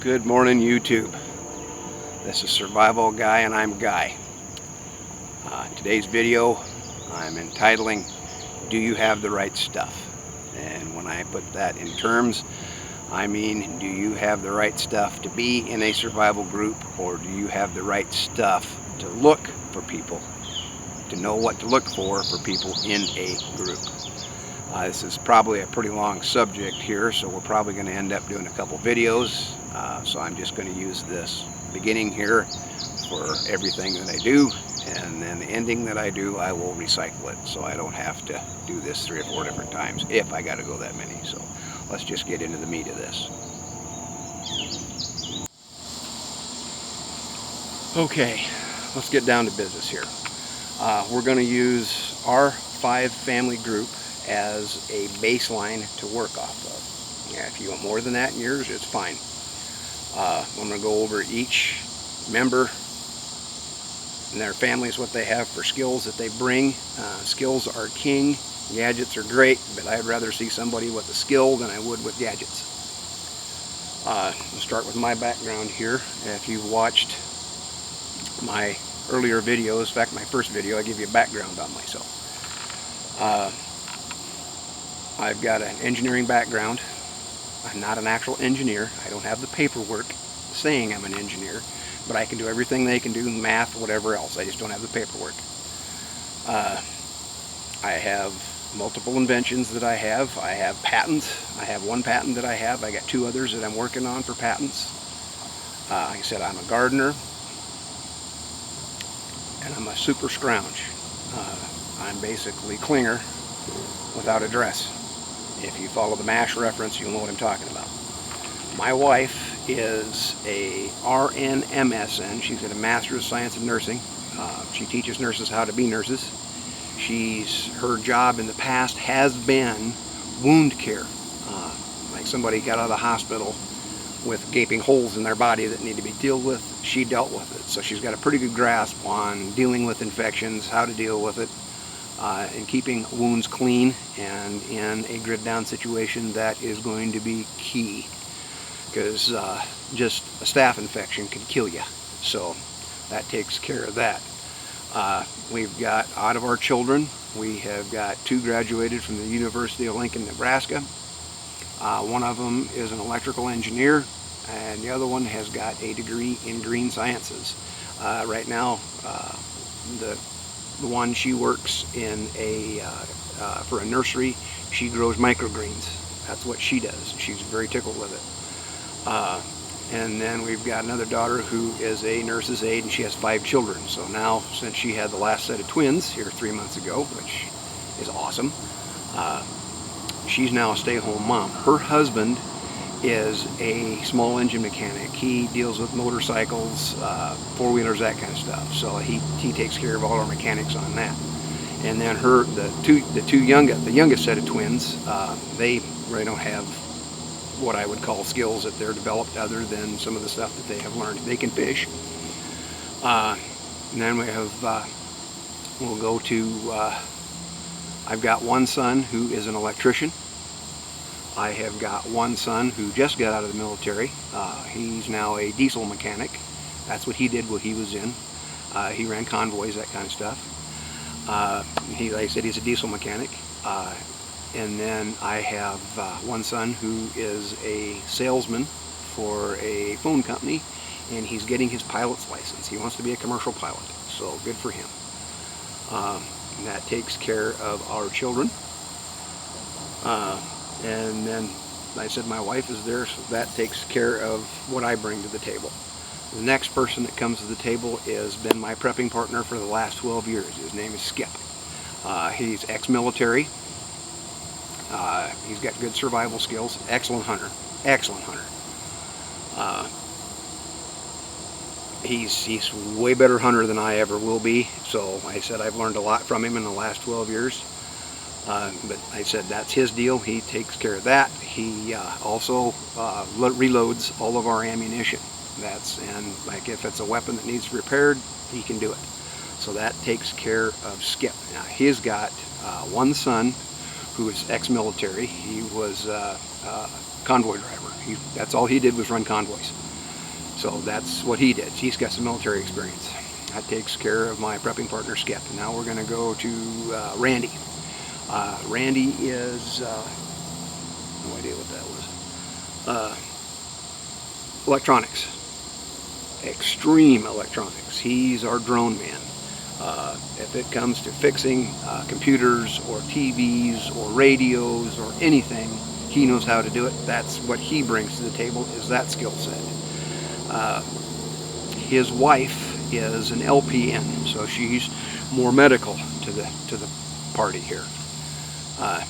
Good morning, YouTube. This is Survival Guy and I'm Guy. Today's video I'm entitling, Do You Have the Right Stuff? And when I put that in terms, I mean, do you have the right stuff to be in a survival group, or do you have the right stuff to look for people, to know what to look for people in a group? This is probably a pretty long subject here, so we're probably going to end up doing a couple videos. So I'm just going to use this beginning here for everything that I do, and then the ending that I do, I will recycle it, so I don't have to do this 3 or 4 different times if I got to go that many. So let's just get into the meat of this. Okay, let's get down to business here. We're going to use our 5 family group as a baseline to work off of. Yeah, if you want more than that in yours, it's fine. I'm going to go over each member and their families, what they have for skills that they bring. Skills are king, gadgets are great, but I'd rather see somebody with a skill than I would with gadgets. I'll start with my background here. If you've watched my earlier videos, in fact my first video, I give you a background on myself. I've got an engineering background. I'm not an actual engineer. I don't have the paperwork saying I'm an engineer, but I can do everything they can do, math, whatever else. I just don't have the paperwork. I have multiple inventions that I have. I have patents. I have 1 patent that I have. I got 2 others that I'm working on for patents. Like I said, I'm a gardener, and I'm a super scrounge. I'm basically Klinger without a dress. If you follow the MASH reference, you'll know what I'm talking about. My wife is a RN MSN. She's got a Master's of Science in Nursing. She teaches nurses how to be nurses. Her job in the past has been wound care. Like somebody got out of the hospital with gaping holes in their body that need to be dealt with, she dealt with it. So she's got a pretty good grasp on dealing with infections, how to deal with it, and keeping wounds clean, and in a grid down situation that is going to be key, because just a staph infection could kill you. So that takes care of that. We've got, out of our children, we have got 2 graduated from the University of Lincoln, Nebraska. One of them is an electrical engineer, and the other one has got a degree in green sciences. Right now, the one, she works in for a nursery. She grows microgreens. That's what she does. She's very tickled with it. And then we've got another daughter who is a nurse's aide, and she has 5 children. So now, since she had the last set of twins here 3 months ago, which is awesome, she's now a stay-at-home mom. Her husband is a small engine mechanic. He deals with motorcycles, 4-wheelers, that kind of stuff. So he takes care of all our mechanics on that. And then the youngest set of twins, they really don't have what I would call skills that they're developed, other than some of the stuff that they have learned. They can fish. And then we have, we'll go to, I've got 1 son who is an electrician. I have got 1 son who just got out of the military. He's now a diesel mechanic. That's what he did while he was in. He ran convoys, that kind of stuff. Like I said, he's a diesel mechanic. And then I have 1 son who is a salesman for a phone company, and he's getting his pilot's license. He wants to be a commercial pilot, so good for him. And that takes care of our children. And then, like I said, my wife is there, so that takes care of what I bring to the table. The next person that comes to the table has been my prepping partner for the last 12 years. His name is Skip. He's ex-military. He's got good survival skills. Excellent hunter. Excellent hunter. He's way better hunter than I ever will be. So like I said, I've learned a lot from him in the last 12 years. But I said that's his deal. He takes care of that. He also reloads all of our ammunition. And like if it's a weapon that needs repaired, he can do it. So that takes care of Skip. Now he's got 1 son who is ex-military. He was a convoy driver. That's all he did, was run convoys. So that's what he did. He's got some military experience. That takes care of my prepping partner, Skip. Now we're going to go to Randy. Randy is, no idea what that was, electronics. Extreme electronics. He's our drone man. If it comes to fixing computers or TVs or radios or anything, he knows how to do it. That's what he brings to the table, is that skill set. His wife is an LPN, so she's more medical to the party here,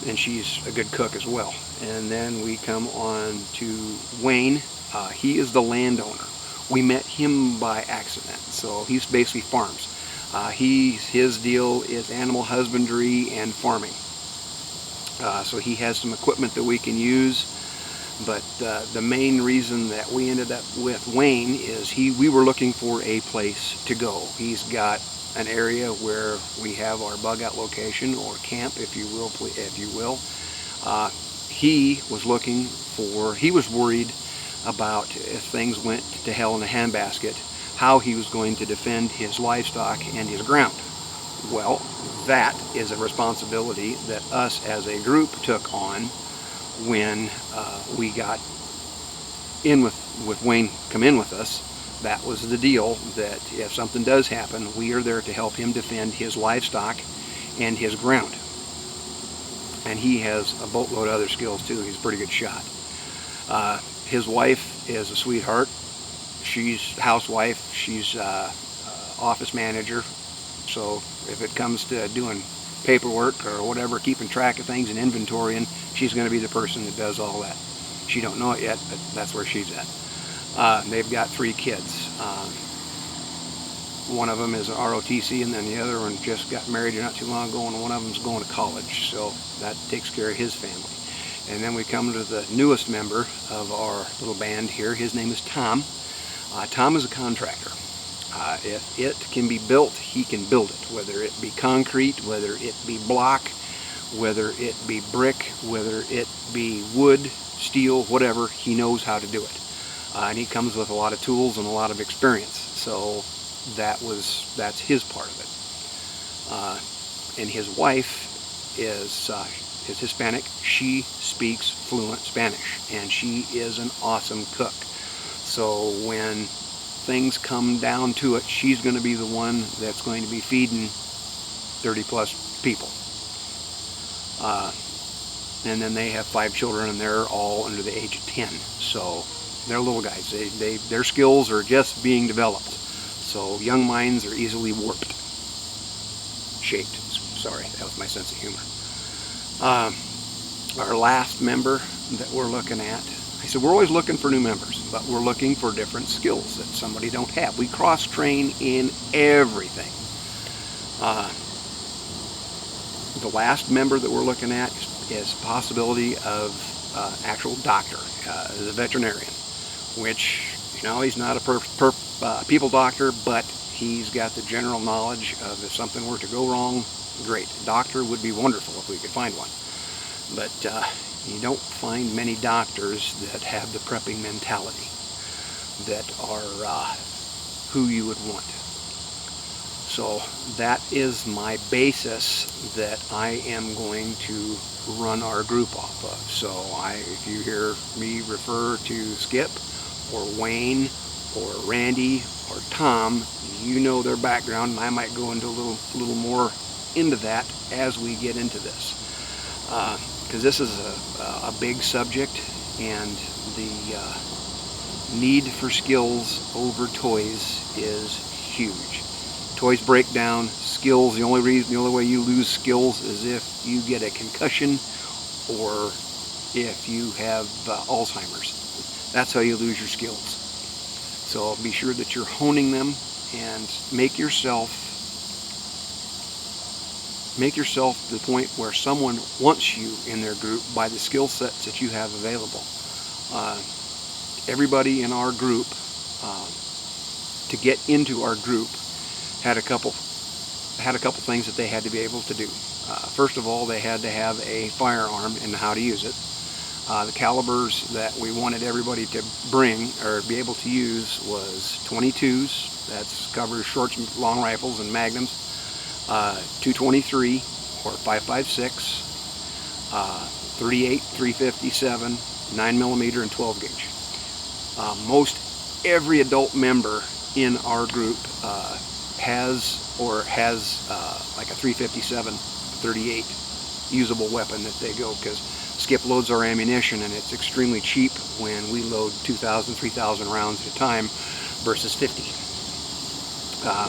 and she's a good cook as well. And then we come on to Wayne. He is the landowner. We met him by accident, so he's basically farms. His deal is animal husbandry and farming. So he has some equipment that we can use, but the main reason that we ended up with Wayne is we were looking for a place to go. He's got an area where we have our bug out location, or camp, if you will. He was worried about, if things went to hell in a handbasket, how he was going to defend his livestock and his ground. Well, that is a responsibility that us as a group took on when we got in with Wayne come in with us. That was the deal, that if something does happen, we are there to help him defend his livestock and his ground. And he has a boatload of other skills too. He's a pretty good shot. His wife is a sweetheart. She's housewife. She's office manager. So if it comes to doing paperwork or whatever, keeping track of things and inventorying, she's going to be the person that does all that. She don't know it yet, but that's where she's at. They've got 3 kids. One of them is an ROTC, and then the other one just got married not too long ago, and one of them's going to college. So that takes care of his family. And then we come to the newest member of our little band here. His name is Tom. Tom is a contractor. If it can be built, he can build it, whether it be concrete, whether it be block, whether it be brick, whether it be wood, steel, whatever. He knows how to do it. And he comes with a lot of tools and a lot of experience. So that's his part of it. And his wife is Hispanic. She speaks fluent Spanish, and she is an awesome cook. So when things come down to it, she's going to be the one that's going to be feeding 30 plus people. And then they have 5 children, and they're all under the age of 10. So they're little guys. Their skills are just being developed. So young minds are easily shaped. Sorry, that was my sense of humor. Our last member that we're looking at, I said we're always looking for new members, but we're looking for different skills that somebody don't have. We cross-train in everything. The last member that we're looking at is possibility of actual doctor, the veterinarian, which, he's not a people doctor, but he's got the general knowledge of if something were to go wrong, great. A doctor would be wonderful if we could find one. But you don't find many doctors that have the prepping mentality, that are who you would want. So that is my basis that I am going to run our group off of. So if you hear me refer to Skip or Wayne or Randy or Tom, you know their background, and I might go into a little more into that as we get into this. Because this is a big subject, and the need for skills over toys is huge. Toys break down. Skills, the only way you lose skills is if you get a concussion or if you have Alzheimer's. That's how you lose your skills. So be sure that you're honing them, and make yourself to the point where someone wants you in their group by the skill sets that you have available. Everybody in our group, to get into our group, had a couple things that they had to be able to do. First of all, they had to have a firearm and how to use it. The calibers that we wanted everybody to bring or be able to use was 22s, that's covers short and long rifles and magnums, 223 or 5.56, 38, 357, 9mm, and 12 gauge. Most every adult member in our group has like a 357, 38 usable weapon that they go, because skip loads our ammunition, and it's extremely cheap when we load 2,000, 3,000 rounds at a time versus 50.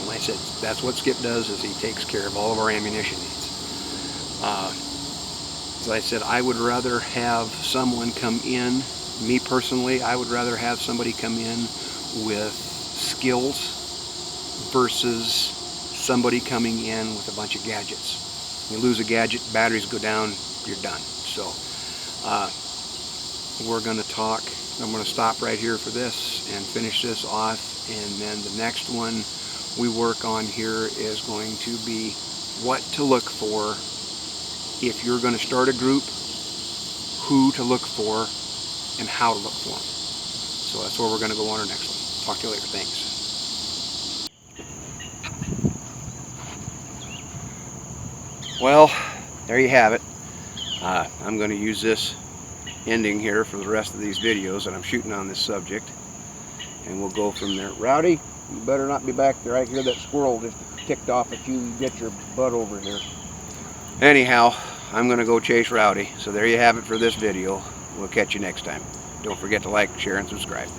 Like I said, that's what Skip does, is he takes care of all of our ammunition needs. As I said, I would rather have someone come in, me personally, I would rather have somebody come in with skills versus somebody coming in with a bunch of gadgets. You lose a gadget, batteries go down, you're done. So we're going to talk. I'm going to stop right here for this and finish this off, and then the next one we work on here is going to be what to look for if you're going to start a group, who to look for, and how to look for them. So that's where we're going to go on our next one. Talk to you later. Thanks. Well, there you have it. I'm going to use this ending here for the rest of these videos that I'm shooting on this subject, and we'll go from there. Rowdy, you better not be back there. I hear that squirrel just ticked off at you. Get your butt over here. Anyhow, I'm going to go chase Rowdy. So there you have it for this video. We'll catch you next time. Don't forget to like, share, and subscribe.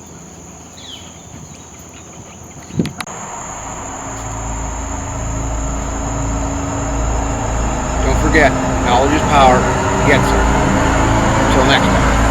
Don't forget, knowledge is power. Get some. Until next time.